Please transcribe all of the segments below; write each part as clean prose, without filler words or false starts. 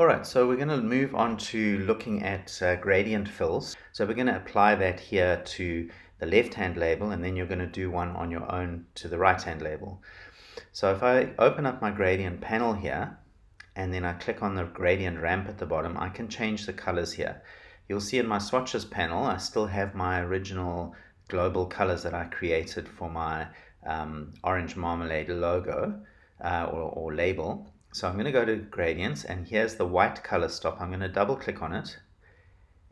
Alright, so we're going to move on to looking at gradient fills. So we're going to apply that here to the left-hand label, and then you're going to do one on your own to the right-hand label. So if I open up my gradient panel here, and then I click on the gradient ramp at the bottom, I can change the colors here. You'll see in my swatches panel, I still have my original global colors that I created for my orange marmalade logo or label. So I'm going to go to gradients, and here's the white color stop. I'm going to double click on it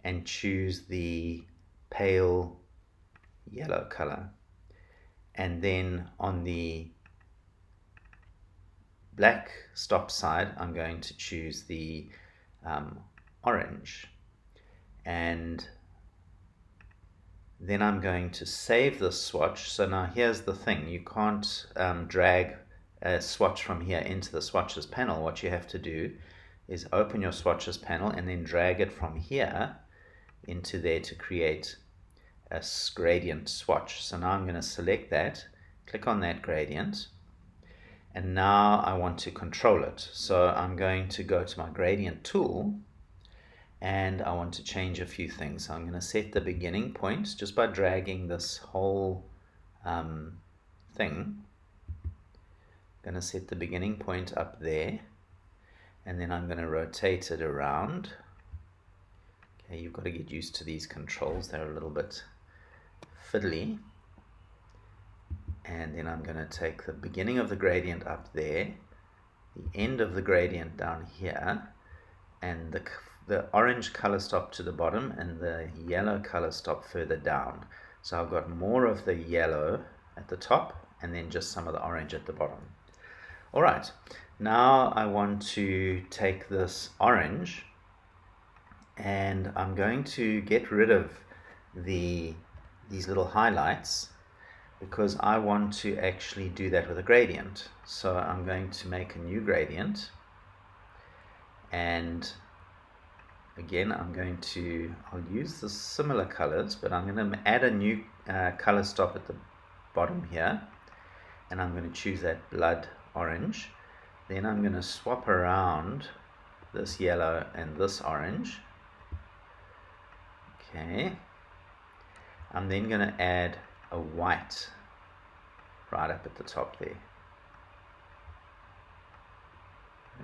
and choose the pale yellow color. And then on the black stop side, I'm going to choose the orange. And then I'm going to save this swatch. So now here's the thing, you can't drag a swatch from here into the swatches panel. What you have to do is open your swatches panel and then drag it from here into there to create a gradient swatch. So now I'm going to select that, click on that gradient, and now I want to control it. So I'm going to go to my gradient tool, and I want to change a few things. So I'm going to set the beginning point just by dragging this whole thing. I'm going to set the beginning point up there, and then I'm going to rotate it around. Okay, you've got to get used to these controls, they're a little bit fiddly. And then I'm going to take the beginning of the gradient up there, the end of the gradient down here, and the orange color stop to the bottom and the yellow color stop further down. So I've got more of the yellow at the top and then just some of the orange at the bottom. Alright, now I want to take this orange, and I'm going to get rid of these little highlights, because I want to actually do that with a gradient. So I'm going to make a new gradient, and again I'll use the similar colors, but I'm going to add a new color stop at the bottom here, and I'm going to choose that blood orange. Then I'm going to swap around this yellow and this orange. Okay, I'm then going to add a white right up at the top there.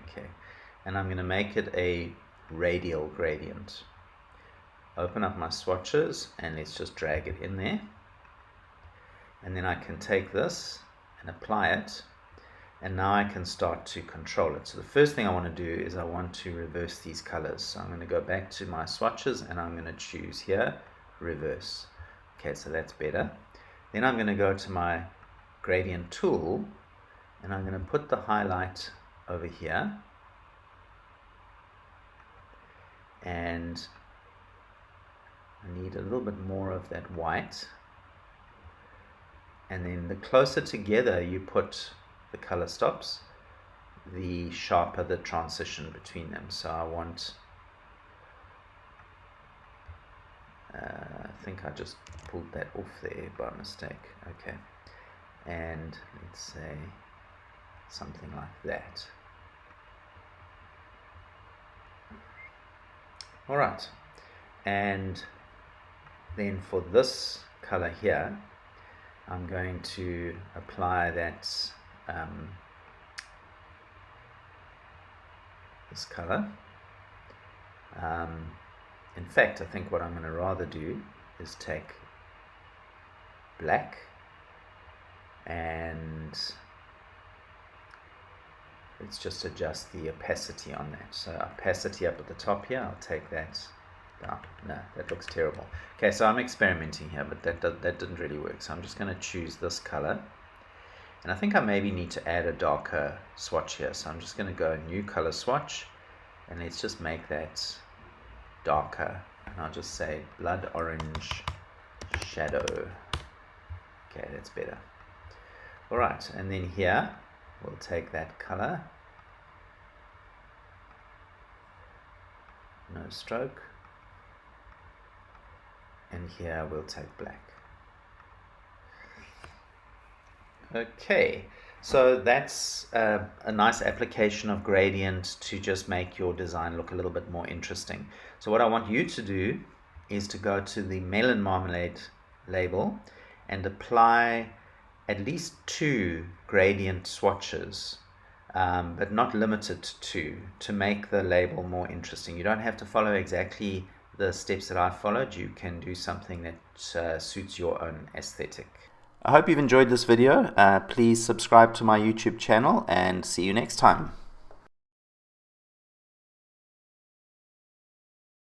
Okay, and I'm going to make it a radial gradient. Open up my swatches and let's just drag it in there, and then I can take this and apply it, and now I can start to control it. So the first thing I want to do is I want to reverse these colors. So I'm going to go back to my swatches and I'm going to choose here reverse. Okay, so that's better. Then I'm going to go to my gradient tool, and I'm going to put the highlight over here, and I need a little bit more of that white, and then the closer together you put the color stops, the sharper the transition between them. So I want, I think I just pulled that off there by mistake. Okay, and let's say something like that. Alright, and then for this color here, I'm going to apply that this color. In fact, I think what I'm going to rather do is take black and let's just adjust the opacity on that. So opacity up at the top here, I'll take that down. No, that looks terrible. Okay, so I'm experimenting here, but that didn't really work. So I'm just going to choose this color. And I think I maybe need to add a darker swatch here. So I'm just going to go new color swatch, and let's just make that darker. And I'll just say blood orange shadow. Okay, that's better. Alright, and then here we'll take that color, no stroke, and here we'll take black. Okay, so that's a nice application of gradient to just make your design look a little bit more interesting. So what I want you to do is to go to the melon marmalade label and apply at least 2 gradient swatches, but not limited to make the label more interesting. You don't have to follow exactly the steps that I followed. You can do something that suits your own aesthetic. I hope you've enjoyed this video. Please subscribe to my YouTube channel and see you next time.